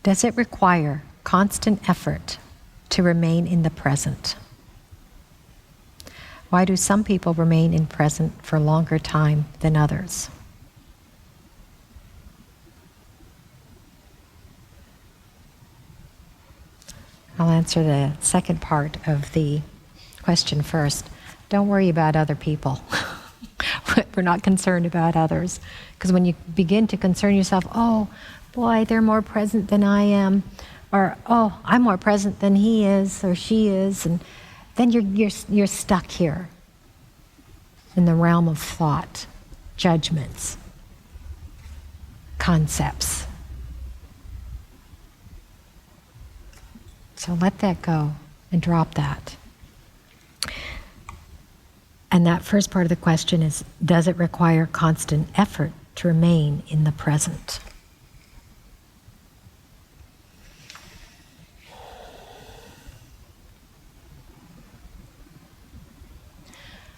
Does it require constant effort to remain in the present? Why do some people remain in present for longer time than others? I'll answer the second part of the question first. Don't worry about other people. We're not concerned about others. Because when you begin to concern yourself, oh, boy, they're more present than I am, or, oh, I'm more present than he is or she is, and then you're stuck here in the realm of thought, judgments, concepts. So let that go and drop that. And that first part of the question is, does it require constant effort to remain in the present?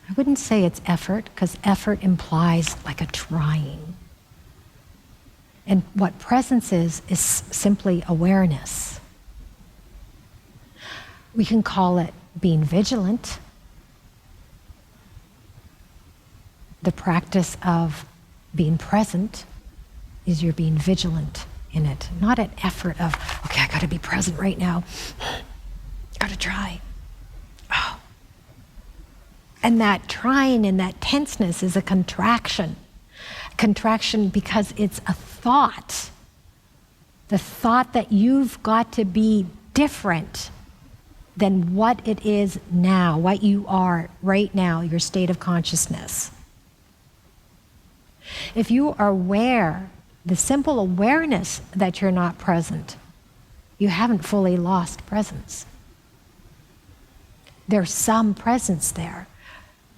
I wouldn't say it's effort, because effort implies like a trying. And what presence is simply awareness. We can call it being vigilant. The practice of being present is you're being vigilant in it, not an effort of, okay, I gotta be present right now. Gotta try. Oh. And that trying and that tenseness is a contraction. Contraction because it's a thought. The thought that you've got to be different than what it is now, what you are right now, your state of consciousness. If you are aware, the simple awareness that you're not present, you haven't fully lost presence. There's some presence there.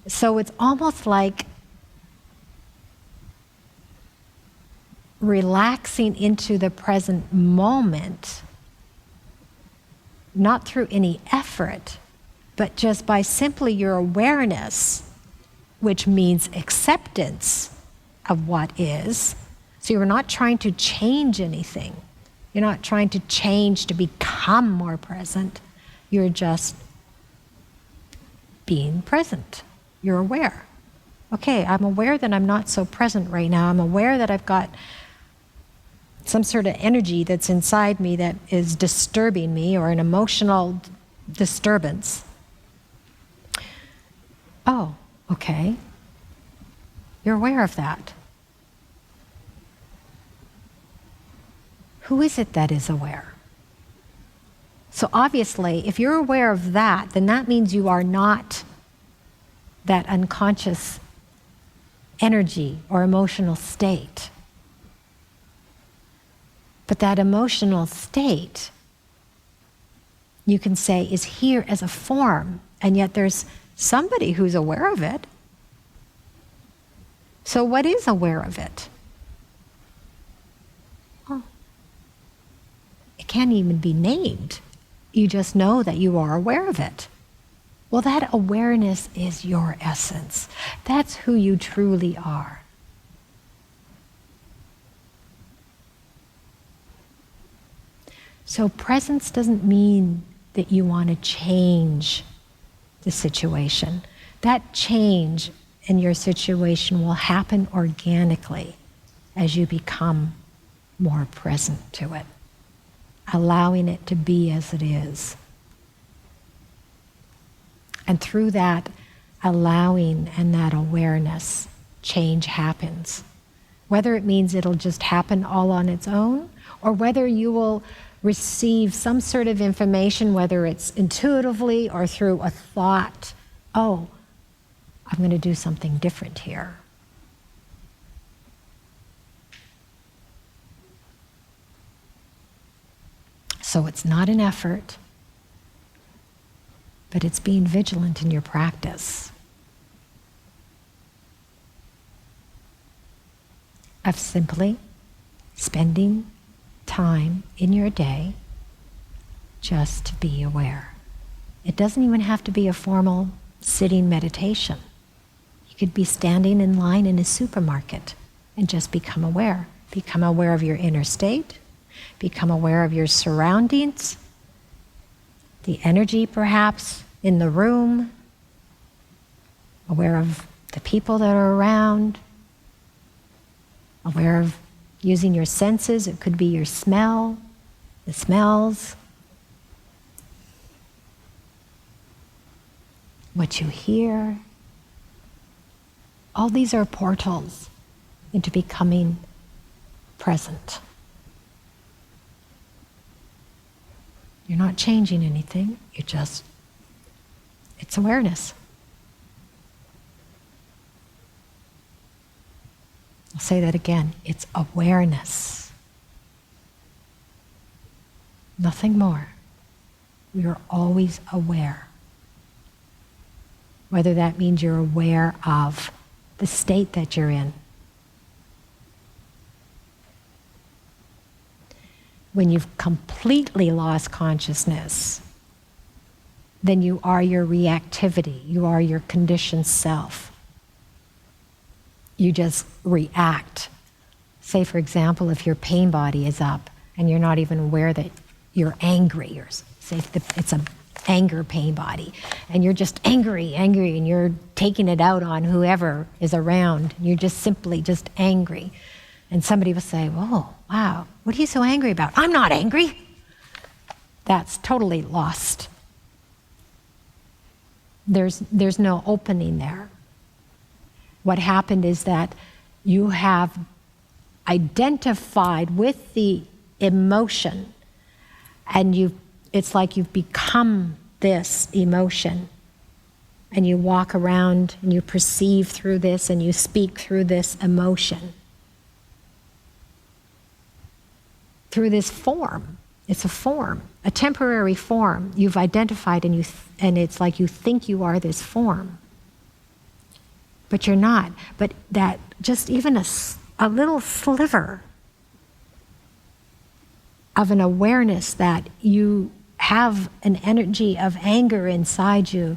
So it's almost like relaxing into the present moment, not through any effort, but just by simply your awareness, which means acceptance of what is. So you're not trying to change anything. You're not trying to change to become more present. You're just being present. You're aware. Okay, I'm aware that I'm not so present right now. I'm aware that I've got some sort of energy that's inside me that is disturbing me, or an emotional disturbance. Oh, okay. You're aware of that. Who is it that is aware? So obviously, if you're aware of that, then that means you are not that unconscious energy or emotional state. But that emotional state, you can say, is here as a form, and yet there's somebody who's aware of it. So what is aware of it? Oh, it can't even be named. You just know that you are aware of it. Well, that awareness is your essence. That's who you truly are. So presence doesn't mean that you want to change the situation. That change in your situation will happen organically as you become more present to it, allowing it to be as it is. And through that allowing and that awareness, change happens. Whether it means it'll just happen all on its own, or whether you will receive some sort of information, whether it's intuitively or through a thought, oh, I'm going to do something different here. So it's not an effort, but it's being vigilant in your practice of simply spending time in your day just to be aware. It doesn't even have to be a formal sitting meditation. You could be standing in line in a supermarket and just become aware. Become aware of your inner state. Become aware of your surroundings, the energy perhaps in the room, aware of the people that are around, aware of using your senses. It could be your smell, the smells, what you hear. All these are portals into becoming present. You're not changing anything, it's awareness. I'll say that again, it's awareness. Nothing more. We are always aware. Whether that means you're aware of the state that you're in. When you've completely lost consciousness, then you are your reactivity, you are your conditioned self. You just react. Say, for example, if your pain body is up and you're not even aware that you're angry, or say it's an anger pain body, and you're just angry, and you're taking it out on whoever is around. You're just simply just angry. And somebody will say, "Oh, wow, what are you so angry about?" "I'm not angry." That's totally lost. There's no opening there. What happened is that you have identified with the emotion, and it's like you've become this emotion, and you walk around and you perceive through this and you speak through this emotion. Through this form. It's a form, a temporary form. You've identified and it's like you think you are this form. But you're not. But that just even a little sliver of an awareness that you have an energy of anger inside you,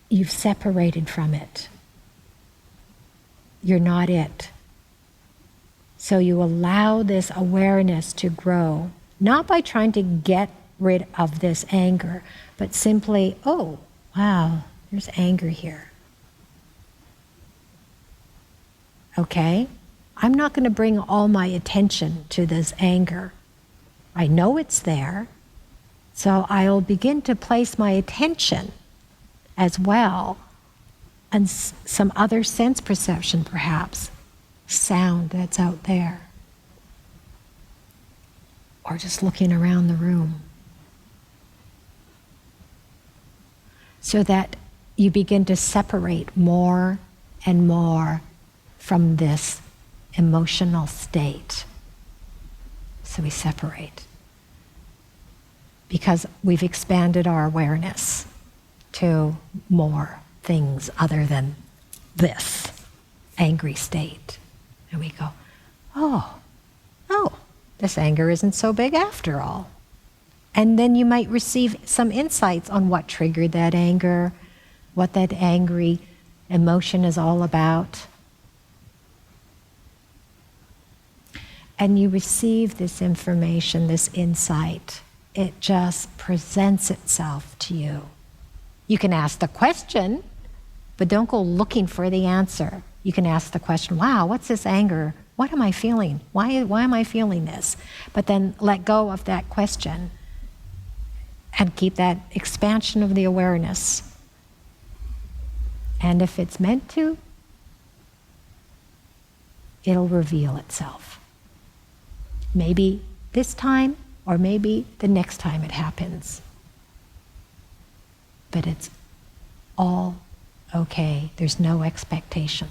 you've separated from it. You're not it. So you allow this awareness to grow, not by trying to get rid of this anger, but simply, oh, wow, there's anger here. Okay, I'm not going to bring all my attention to this anger. I know it's there, so I'll begin to place my attention as well on some other sense perception, perhaps, sound that's out there, or just looking around the room, so that you begin to separate more and more from this emotional state. So we separate because we've expanded our awareness to more things other than this angry state. And we go, oh, this anger isn't so big after all. And then you might receive some insights on what triggered that anger, what that angry emotion is all about. And you receive this information, this insight. It just presents itself to you. You can ask the question, but don't go looking for the answer. You can ask the question, wow, what's this anger? What am I feeling? Why am I feeling this? But then let go of that question and keep that expansion of the awareness. And if it's meant to, it'll reveal itself. Maybe this time, or maybe the next time it happens. But it's all okay. There's no expectation.